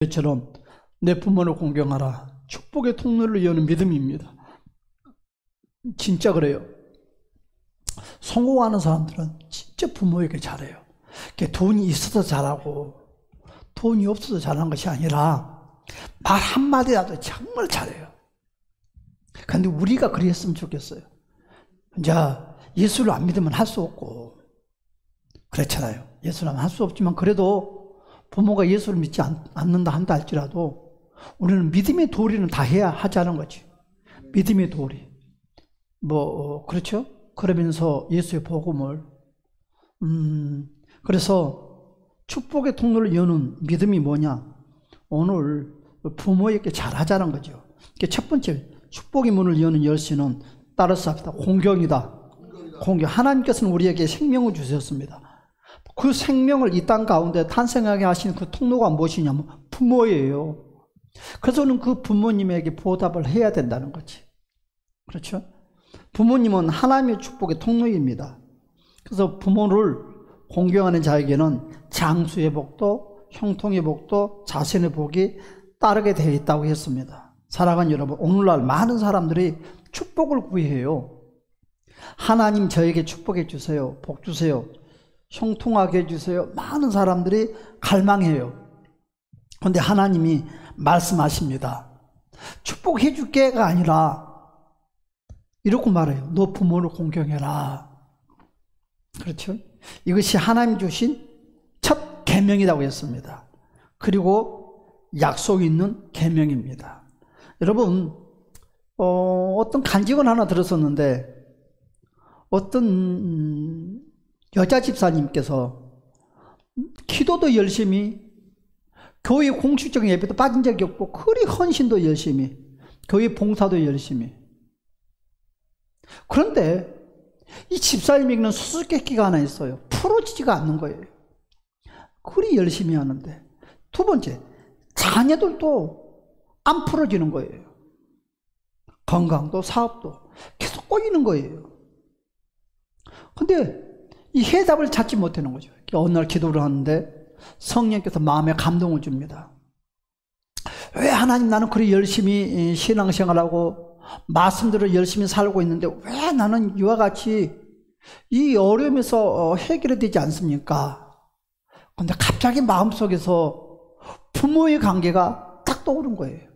처럼 내 부모를 공경하라. 축복의 통로를 여는 믿음입니다. 진짜 그래요. 성공하는 사람들은 진짜 부모에게 잘해요. 돈이 있어서 잘하고 돈이 없어서 잘하는 것이 아니라 말 한마디라도 정말 잘해요. 그런데 우리가 그랬으면 좋겠어요. 이제 예수를 안 믿으면 할 수 없고 그렇잖아요. 예수를 할 수 없지만 그래도 부모가 예수를 믿지 않는다 한다 할지라도 우리는 믿음의 도리는 다 해야 하자는 거지. 믿음의 도리. 그렇죠? 그러면서 예수의 복음을 그래서 축복의 통로를 여는 믿음이 뭐냐? 오늘 부모에게 잘하자는 거죠. 첫 번째 축복의 문을 여는 열쇠는 따라서 합시다. 공경이다. 공경. 하나님께서는 우리에게 생명을 주셨습니다. 그 생명을 이 땅 가운데 탄생하게 하신 그 통로가 무엇이냐면 부모예요. 그래서 우리는 그 부모님에게 보답을 해야 된다는 거지. 그렇죠? 부모님은 하나님의 축복의 통로입니다. 그래서 부모를 공경하는 자에게는 장수의 복도, 형통의 복도, 자신의 복이 따르게 되어 있다고 했습니다. 사랑하는 여러분, 오늘날 많은 사람들이 축복을 구해요. 하나님 저에게 축복해 주세요. 복 주세요. 형통하게 해주세요. 많은 사람들이 갈망해요. 그런데 하나님이 말씀하십니다. 축복해 줄게가 아니라 이렇게 말해요. 너 부모를 공경해라. 그렇죠? 이것이 하나님 주신 첫 계명이라고 했습니다. 그리고 약속이 있는 계명입니다. 여러분, 어떤 간증을 하나 들었었는데 어떤 여자 집사님께서 기도도 열심히 교회 공식적인 예배도 빠진 적이 없고 그리 헌신도 열심히 교회 봉사도 열심히 그런데 이 집사님에게는 수수께끼가 하나 있어요. 풀어지지가 않는 거예요. 그리 열심히 하는데 두 번째 자녀들도 안 풀어지는 거예요. 건강도 사업도 계속 꼬이는 거예요. 근데 이 해답을 찾지 못하는 거죠. 어느 날 기도를 하는데 성령께서 마음에 감동을 줍니다. 왜 하나님 나는 그리 열심히 신앙생활하고 말씀대로 열심히 살고 있는데 왜 나는 이와 같이 이 어려움에서 해결이 되지 않습니까? 근데 갑자기 마음속에서 부모의 관계가 딱 떠오른 거예요.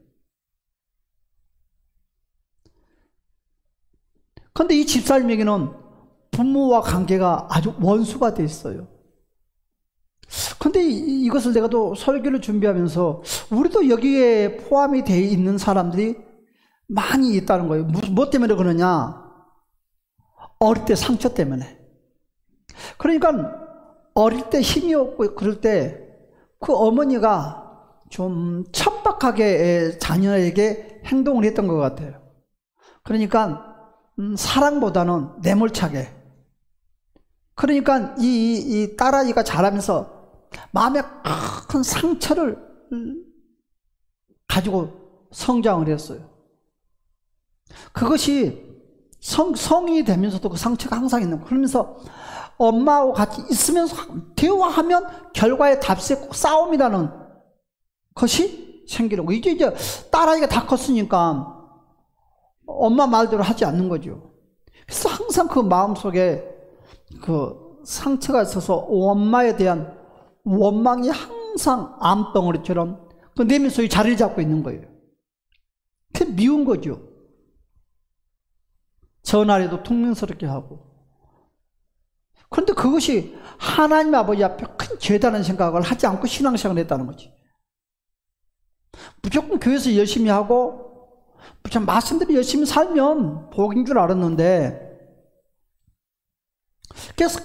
근데 이 집사님에게는 부모와 관계가 아주 원수가 돼 있어요. 근데 이것을 내가 또 설교를 준비하면서 우리도 여기에 포함이 되어 있는 사람들이 많이 있다는 거예요. 뭐 때문에 그러냐? 어릴 때 상처 때문에. 그러니까 어릴 때 힘이 없고 그럴 때 그 어머니가 좀 천박하게 자녀에게 행동을 했던 것 같아요. 그러니까 사랑보다는 매몰차게. 그러니까 이 딸아이가 자라면서 마음에 큰 상처를 가지고 성장을 했어요. 그것이 성인이 되면서도 그 상처가 항상 있는 거예요. 그러면서 엄마하고 같이 있으면서 대화하면 결과에 답세 싸움이라는 것이 생기는 거예요. 이제 딸아이가 다 컸으니까 엄마 말대로 하지 않는 거죠. 그래서 항상 그 마음속에 그 상처가 있어서 엄마에 대한 원망이 항상 암덩어리처럼 그 내면 속에 자리를 잡고 있는 거예요. 그게 미운 거죠. 전화라도 퉁명스럽게 하고. 그런데 그것이 하나님 아버지 앞에 큰 죄다는 생각을 하지 않고 신앙생활을 했다는 거지. 무조건 교회에서 열심히 하고 말씀대로 열심히 살면 복인 줄 알았는데 그래서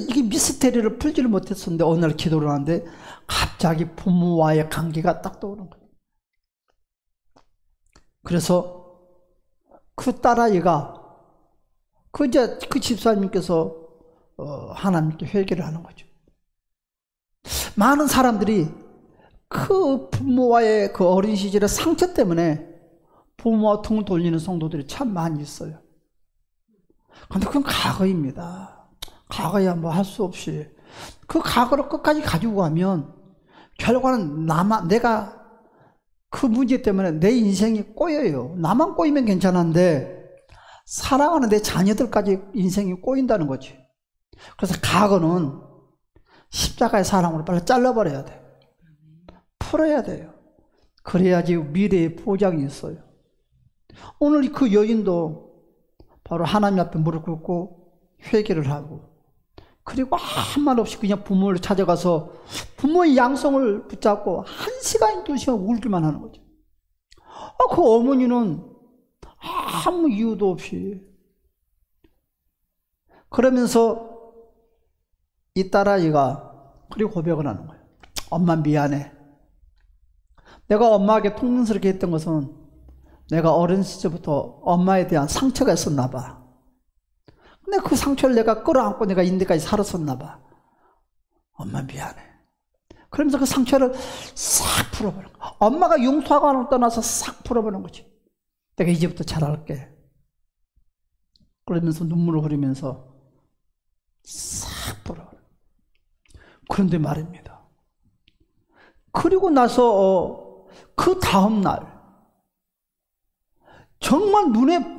이게 미스테리를 풀지를 못했었는데 어느 날 기도를 하는데 갑자기 부모와의 관계가 딱 떠오르는 거예요. 그래서 그 딸아이가 그 집사님께서 하나님께 회개를 하는 거죠. 많은 사람들이 그 부모와의 그 어린 시절의 상처 때문에 부모와 등을 돌리는 성도들이 참 많이 있어요. 그런데 그건 과거입니다. 과거야 뭐 할 수 없이 그 과거를 끝까지 가지고 가면 결과는 내가 그 문제 때문에 내 인생이 꼬여요. 나만 꼬이면 괜찮은데 사랑하는 내 자녀들까지 인생이 꼬인다는 거지. 그래서 과거는 십자가의 사랑으로 빨리 잘라버려야 돼. 풀어야 돼요. 그래야지 미래의 보장이 있어요. 오늘 그 여인도 바로 하나님 앞에 무릎 꿇고 회개를 하고, 그리고 아무 말 없이 그냥 부모를 찾아가서 부모의 양성을 붙잡고 1시간, 2시간 울기만 하는 거죠. 그 어머니는 아무 이유도 없이. 그러면서 이 딸아이가 그리고 고백을 하는 거예요. 엄마 미안해. 내가 엄마에게 통문스럽게 했던 것은 내가 어린 시절부터 엄마에 대한 상처가 있었나 봐. 근데 그 상처를 내가 끌어안고 내가 인대까지 살았었나 봐. 엄마 미안해. 그러면서 그 상처를 싹 풀어버린 거야. 엄마가 용서하고 떠나서 싹 풀어버린 거지. 내가 이제부터 잘할게. 그러면서 눈물을 흘리면서 싹 풀어버려. 그런데 말입니다. 그리고 나서 그 다음날 정말 눈에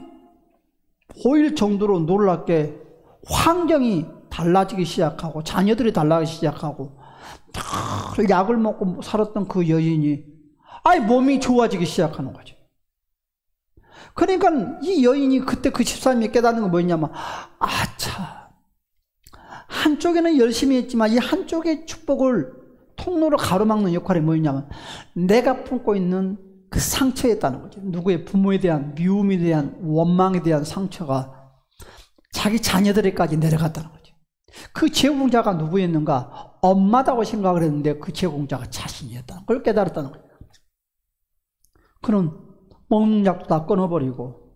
보일 정도로 놀랍게 환경이 달라지기 시작하고 자녀들이 달라지기 시작하고 약을 먹고 살았던 그 여인이 몸이 좋아지기 시작하는 거죠. 그러니까 이 여인이 그때 그 집사님이 깨닫는 건 뭐였냐면 아차, 한쪽에는 열심히 했지만 이 한쪽의 축복을 통로로 가로막는 역할이 뭐였냐면 내가 품고 있는 그 상처였다는 거죠. 누구의 부모에 대한 미움에 대한 원망에 대한 상처가 자기 자녀들에까지 내려갔다는 거죠. 그 제공자가 누구였는가? 엄마다고 생각을 했는데 그 제공자가 자신이었다는 걸 깨달았다는 거예요. 그는 먹는 약도 다 끊어버리고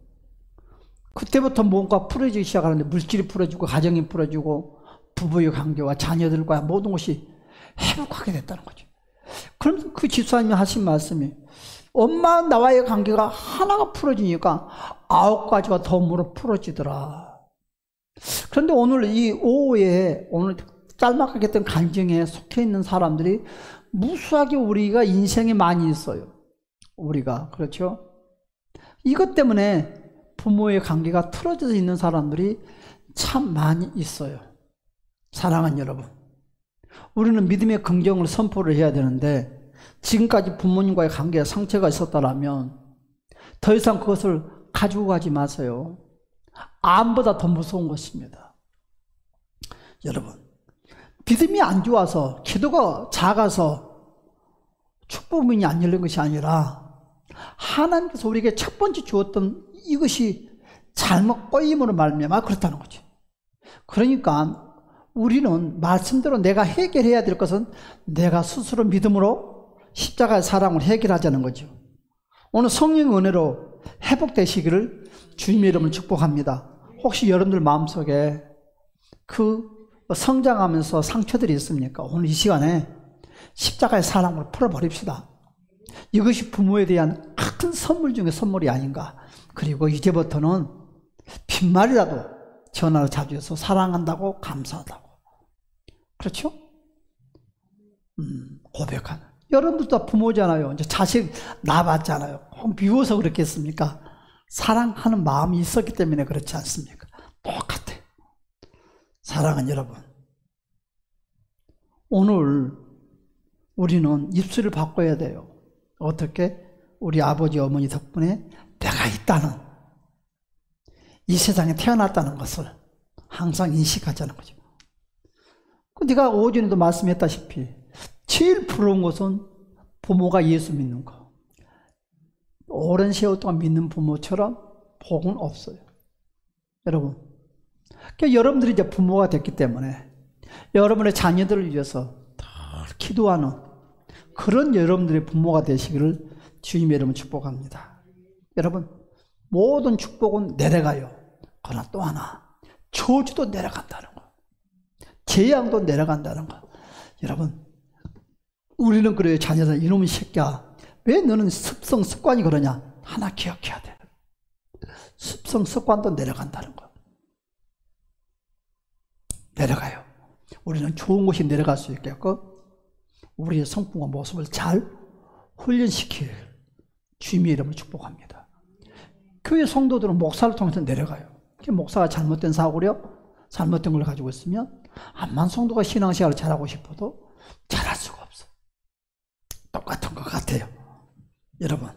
그때부터 뭔가 풀어지기 시작하는데 물질이 풀어지고 가정이 풀어지고 부부의 관계와 자녀들과 모든 것이 회복하게 됐다는 거죠. 그럼 그 집사님이 하신 말씀이 엄마 나와의 관계가 하나가 풀어지니까 9가지가 덤으로 풀어지더라. 그런데 오늘 이 오후에 오늘 짤막하게 했던 간증에 속해 있는 사람들이 무수하게 우리가 인생에 많이 있어요. 우리가 그렇죠? 이것 때문에 부모의 관계가 틀어져 있는 사람들이 참 많이 있어요. 사랑하는 여러분, 우리는 믿음의 긍정을 선포를 해야 되는데 지금까지 부모님과의 관계에 상처가 있었다면 더 이상 그것을 가지고 가지 마세요. 암보다 더 무서운 것입니다. 여러분, 믿음이 안 좋아서 기도가 작아서 축복문이 안 열린 것이 아니라 하나님께서 우리에게 첫 번째 주었던 이것이 잘못 꼬임으로 말미암아 그렇다는 거죠. 그러니까 우리는 말씀대로 내가 해결해야 될 것은 내가 스스로 믿음으로 십자가의 사랑을 해결하자는 거죠. 오늘 성령의 은혜로 회복되시기를 주님의 이름으로 축복합니다. 혹시 여러분들 마음속에 그 성장하면서 상처들이 있습니까? 오늘 이 시간에 십자가의 사랑을 풀어버립시다. 이것이 부모에 대한 큰 선물 중에 선물이 아닌가. 그리고 이제부터는 빈말이라도 전화를 자주 해서 사랑한다고 감사하다고. 그렇죠? 고백하는. 여러분들도 다 부모잖아요. 이제 자식 낳아봤잖아요. 미워서 그렇겠습니까? 사랑하는 마음이 있었기 때문에 그렇지 않습니까? 똑같아요. 사랑하는 여러분, 오늘 우리는 입술을 바꿔야 돼요. 어떻게? 우리 아버지 어머니 덕분에 내가 있다는, 이 세상에 태어났다는 것을 항상 인식하자는 거죠. 네가 오전에도 말씀했다시피 제일 부러운 것은 부모가 예수 믿는 거. 오랜 세월 동안 믿는 부모처럼 복은 없어요. 여러분, 그러니까 여러분들이 이제 부모가 됐기 때문에 여러분의 자녀들을 위해서 더 기도하는 그런 여러분들의 부모가 되시기를 주님의 이름으로 축복합니다. 여러분, 모든 축복은 내려가요. 그러나 또 하나, 저주도 내려간다는 거, 재앙도 내려간다는 거. 여러분, 우리는 그래요. 자녀들, 이놈의 새끼야, 왜 너는 습성 습관이 그러냐? 하나 기억해야 돼. 습성 습관도 내려간다는 거. 내려가요. 우리는 좋은 곳이 내려갈 수 있게끔 우리의 성품과 모습을 잘 훈련시킬 주님의 이름을 축복합니다. 교회 성도들은 목사를 통해서 내려가요. 목사가 잘못된 사고력, 잘못된 걸 가지고 있으면 암만 성도가 신앙생활을 잘하고 싶어도 잘할 수가 없어. 똑같은 것 같아요. 여러분,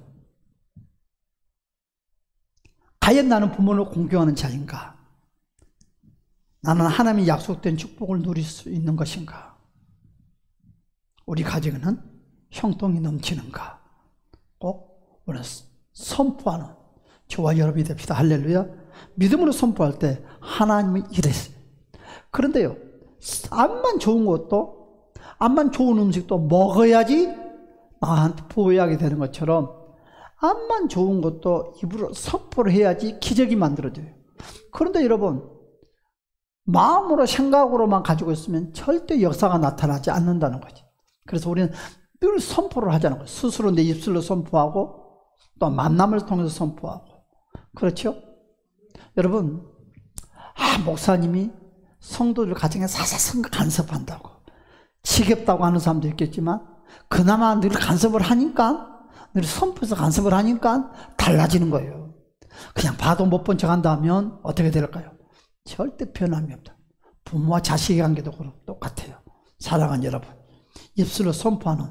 과연 나는 부모를 공경하는 자인가? 나는 하나님의 약속된 축복을 누릴 수 있는 것인가? 우리 가정에는 형통이 넘치는가? 꼭 오늘 선포하는 저와 여러분이 됩시다. 할렐루야. 믿음으로 선포할 때 하나님이 이랬어요. 그런데요, 암만 좋은 것도, 암만 좋은 음식도 먹어야지 나한테 보호하게 되는 것처럼 암만 좋은 것도 입으로 선포를 해야지 기적이 만들어져요. 그런데 여러분, 마음으로 생각으로만 가지고 있으면 절대 역사가 나타나지 않는다는 거지. 그래서 우리는 늘 선포를 하자는 거예요. 스스로 내 입술로 선포하고 또 만남을 통해서 선포하고. 그렇죠? 여러분, 목사님이 성도들 가정에 사사성 간섭한다고 지겹다고 하는 사람도 있겠지만 그나마 늘 간섭을 하니까, 늘 선포해서 간섭을 하니까 달라지는 거예요. 그냥 봐도 못 본 척 한다면 어떻게 될까요? 절대 변함이 없다. 부모와 자식의 관계도 똑같아요. 사랑하는 여러분, 입술로 선포하는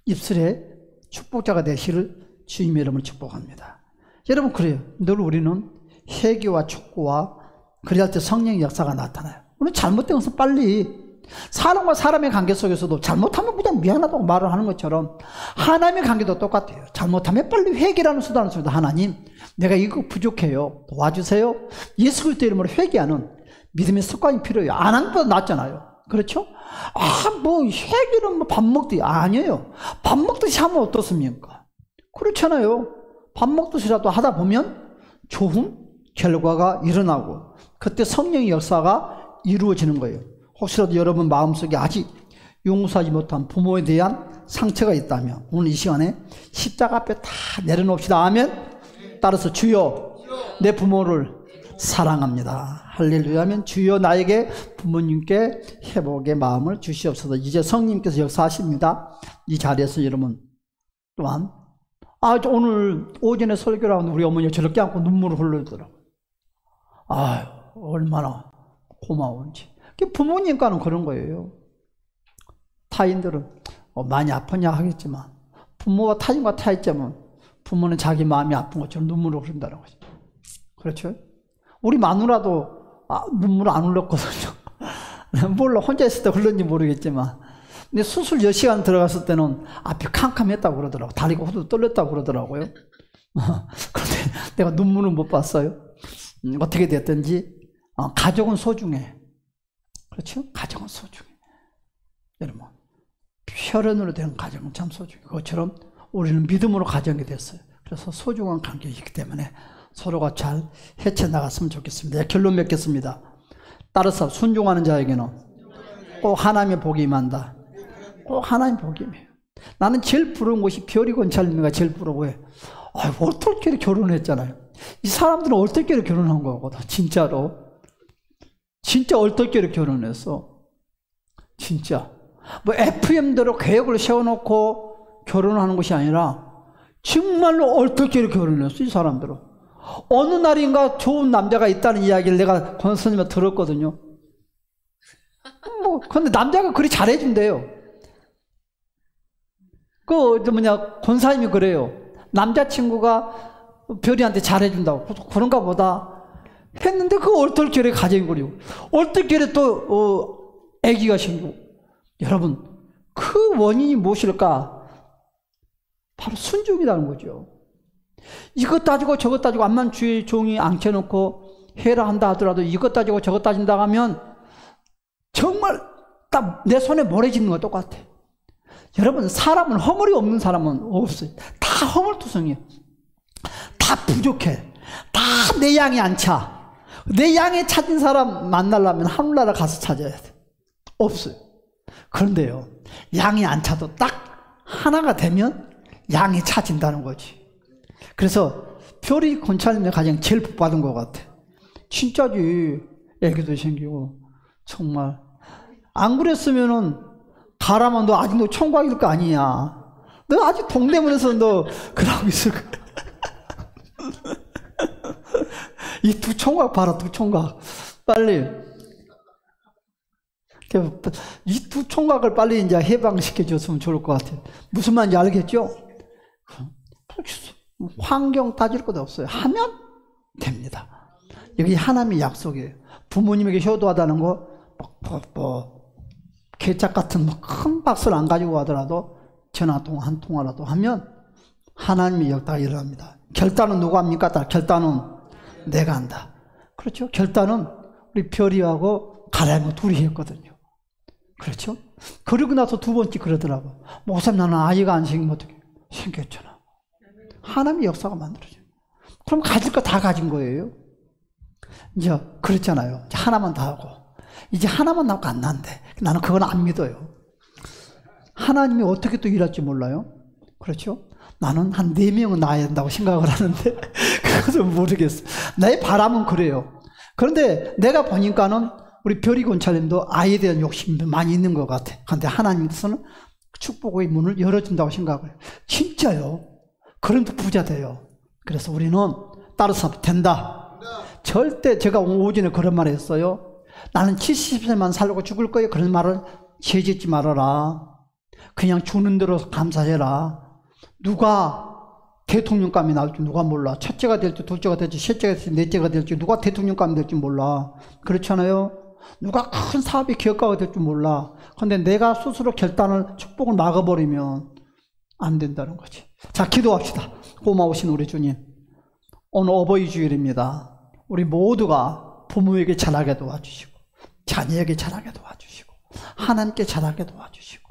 입술의 축복자가 되시를 주님의 이름을 축복합니다. 여러분, 그래요. 늘 우리는 회개와 축구와 그래야 때 성령의 역사가 나타나요. 우리는 잘못된 것은 빨리, 사람과 사람의 관계 속에서도 잘못하면 그냥 미안하다고 말을 하는 것처럼 하나님의 관계도 똑같아요. 잘못하면 빨리 회개라는 수단을 씁니다. 하나님, 내가 이거 부족해요. 도와주세요. 예수 그리스도 이름으로 회개하는 믿음의 습관이 필요해요. 안 하는 것보다 낫잖아요. 그렇죠? 회개는 밥 먹듯이. 아니에요. 밥 먹듯이 하면 어떻습니까? 그렇잖아요. 밥 먹듯이라도 하다 보면 좋은 결과가 일어나고 그때 성령의 역사가 이루어지는 거예요. 혹시라도 여러분 마음속에 아직 용서하지 못한 부모에 대한 상처가 있다면 오늘 이 시간에 십자가 앞에 다 내려놓읍시다. 아멘. 따라서 주여, 내 부모를 사랑합니다. 할렐루야 하면 주여, 나에게 부모님께 회복의 마음을 주시옵소서. 이제 성령님께서 역사하십니다. 이 자리에서 여러분 또한 오늘 오전에 설교를 하는데 우리 어머니가 저렇게 안고 눈물을 흘리더라고요. 얼마나 고마운지. 부모님과는 그런 거예요. 타인들은 많이 아프냐 하겠지만 부모와 타인과 타이점은 부모는 자기 마음이 아픈 것처럼 눈물을 흐른다는 거죠. 그렇죠? 우리 마누라도 눈물 안 흘렸거든요. 몰라, 혼자 있을 때 흘렀는지 모르겠지만 근데 수술 10시간 들어갔을 때는 앞이 캄캄했다고 그러더라고요. 다리가 후두 떨렸다고 그러더라고요. 그런데 내가 눈물은 못 봤어요. 어떻게 됐든지 가족은 소중해. 그렇죠? 가정은 소중해. 여러분, 혈연으로 된 가정은 참 소중해. 그것처럼 우리는 믿음으로 가정이 됐어요. 그래서 소중한 관계이기 때문에 서로가 잘 헤쳐나갔으면 좋겠습니다. 결론 맺겠습니다. 따라서 순종하는 자에게는 꼭 하나님의 복이 임한다. 꼭 하나님의 복이 임해요. 나는 제일 부러운 것이 별이 권찰님이가 제일 부러워요. 어떻게 결혼했잖아요. 이 사람들은 어떻게 결혼한 거거든. 진짜로. 진짜 얼떨결에 결혼했어. 진짜. FM대로 계획을 세워놓고 결혼하는 것이 아니라 정말로 얼떨결에 결혼했어. 이 사람들은. 어느 날인가 좋은 남자가 있다는 이야기를 내가 권 스님한테 들었거든요. 근데 남자가 그리 잘해준대요. 권사님이 그래요. 남자친구가 별이한테 잘해준다고. 그런가 보다. 했는데 그 얼떨결에 가정이 그리고 얼떨결에 또 아기가 생기고. 여러분, 그 원인이 무엇일까? 바로 순종이라는 거죠. 이것 따지고 저것 따지고 암만 주의 종이 앙켜놓고 해라 한다 하더라도 이것 따지고 저것 따진다 하면 정말 딱 내 손에 모래짓는 거 똑같아. 여러분, 사람은 허물이 없는 사람은 없어요. 다 허물투성이에요. 다 부족해. 다 내 양이 안 차. 내 양에 찾은 사람 만나려면 하늘나라 가서 찾아야 돼. 없어요. 그런데요, 양이 안 차도 딱 하나가 되면 양이 차진다는 거지. 그래서 별이 권찰님의 가장 제일 복받은 것 같아. 진짜지. 애기도 생기고. 정말 안 그랬으면은 가라면 너 아직도 총각일 거 아니냐. 너 아직 동대문에서 너 그러고 있을 거야. 이 두 총각 봐라, 두 총각. 빨리. 이 두 총각을 빨리 이제 해방시켜줬으면 좋을 것 같아요. 무슨 말인지 알겠죠? 환경 따질 것도 없어요. 하면 됩니다. 여기 하나님의 약속이에요. 부모님에게 효도하다는 거, 개짝 같은 큰 박스를 안 가지고 가더라도 전화통화 한 통화라도 하면 하나님의 역사가 일어납니다. 결단은 누가 합니까? 결단은 내가 한다. 그렇죠? 결단은 우리 별이하고 가람이 둘이 했거든요. 그렇죠? 그러고 나서 두 번째 그러더라고. 목사님, 나는 아이가 안 생기면 어떻게? 생겼잖아. 하나님의 역사가 만들어져요. 그럼 가질 거 다 가진 거예요. 이제 그렇잖아요. 이제 하나만 다 하고. 이제 하나만 낳고 안 난대. 나는 그건 안 믿어요. 하나님이 어떻게 또 일할지 몰라요. 그렇죠? 나는 한 4명은 낳아야 된다고 생각을 하는데 그것은 모르겠어. 내 바람은 그래요. 그런데 내가 보니까는 우리 별이 권사님도 아이에 대한 욕심이 많이 있는 것 같아. 그런데 하나님께서는 축복의 문을 열어준다고 생각을 해요. 진짜요. 그런데 부자 돼요. 그래서 우리는 따라서 된다. 절대 제가 오전에 그런 말 했어요. 나는 70세만 살고 죽을 거예요. 그런 말을 죄짓지 말아라. 그냥 주는 대로 감사해라. 누가 대통령감이 나올지 누가 몰라. 첫째가 될지 둘째가 될지 셋째가 될지 넷째가 될지 누가 대통령감이 될지 몰라. 그렇잖아요. 누가 큰 사업의 기업가가 될지 몰라. 그런데 내가 스스로 결단을 축복을 막아버리면 안 된다는 거지. 자, 기도합시다. 고마우신 우리 주님, 오늘 어버이 주일입니다. 우리 모두가 부모에게 잘하게 도와주시고 자녀에게 잘하게 도와주시고 하나님께 잘하게 도와주시고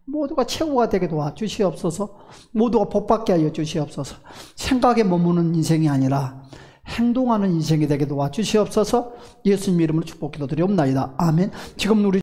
모두가 최고가 되게 도와주시옵소서. 모두가 복받게 하여 주시옵소서. 생각에 머무는 인생이 아니라 행동하는 인생이 되게 도와주시옵소서. 예수님 이름으로 축복 기도드리옵나이다. 아멘. 지금 우리